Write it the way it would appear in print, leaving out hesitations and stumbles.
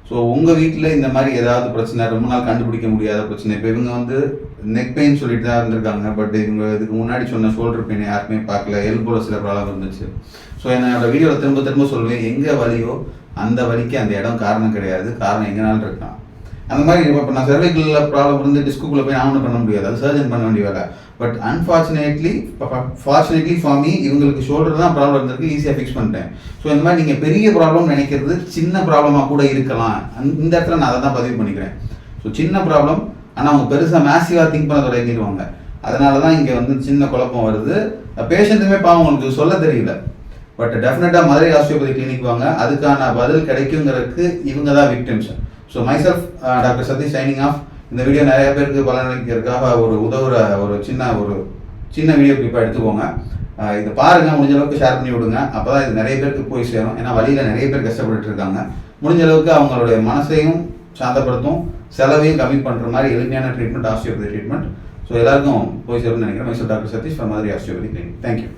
So உங்கள் வீட்டில் இந்த மாதிரி ஏதாவது பிரச்சனை, ரொம்ப நாள் கண்டுபிடிக்க முடியாத பிரச்சனை, இப்போ இவங்க வந்து நெக் பெயின் சொல்லிட்டு தான் இருந்திருக்காங்க, பட் இவங்க இதுக்கு முன்னாடி சொன்ன ஷோல்டர் பெயின் யாருமே பார்க்கல, எல்போவில் சில ப்ராப்ளம் இருந்துச்சு. ஸோ என்னோட வீடியோவில் திரும்ப திரும்ப சொல்லுவேன், எங்கே வலியோ அந்த வலிக்கு அந்த இடம் காரணம் கிடையாது, காரணம் எங்கேனாலும் இருக்கலாம். அந்த மாதிரி இப்போ நான் சர்வைக்கலில் ப்ராப்ளம் இருந்து டிஸ்குக்குள்ளே போய் நான் ஒன்றும் பண்ண முடியாது, அது சர்ஜன் பண்ண வேண்டிய வேலை. பட் ஃபார்ச்சுனேட்லி ஃபார் மீ இவங்களுக்கு ஷோல்டர் தான் ப்ராப்ளம் இருந்திருக்கு, ஈஸியாக ஃபிக்ஸ் பண்ணிட்டேன். ஸோ இந்த மாதிரி நீங்கள் பெரிய ப்ராப்ளம் நினைக்கிறது சின்ன ப்ராப்ளமாக கூட இருக்கலாம். இந்த இடத்துல நான் அதை தான் பதிவு பண்ணிக்கிறேன். ஸோ சின்ன ப்ராப்ளம், ஆனால் அவங்க பெருசாக மேசிவாக திங்க் பண்ண தொடங்கிடுவாங்க. அதனால தான் இங்கே வந்து சின்ன குழப்பம் வருது. பேஷண்ட்டுமே பாவம் உங்களுக்கு சொல்ல தெரியல. பட் டெஃபினட்டாக மதுரை ஆஸ்டியோபதி கிளினிக் வாங்க, அதுக்கான பதில் கிடைக்குங்கிறதுக்கு இவங்க தான் victims. So myself doctor Satish signing off. இந்த வீடியோ நிறைய பேருக்கு பலனளிக்கிறதுக்காக ஒரு சின்ன வீடியோ கிளிப்பாக எடுத்துக்கோங்க. இதை பாருங்கள், முடிஞ்ச அளவுக்கு ஷேர் பண்ணி விடுங்க. அப்போ தான் இது நிறைய பேருக்கு போய் சேரும். ஏன்னா வழியில் நிறைய பேர் கஷ்டப்பட்டு இருக்காங்க. முடிஞ்ச அளவுக்கு அவங்களுடைய மனசையும் சாந்தப்படுத்தும், செலவையும் கம்மி பண்ணுற மாதிரி எளிமையான ட்ரீட்மெண்ட் ஆஸ்டியோபதி ட்ரீட்மெண்ட். ஸோ எல்லாருக்கும் போய் சேரும்னு நினைக்கிறேன். Myself doctor Satish from Madurai osteopathy clinic. Thank you.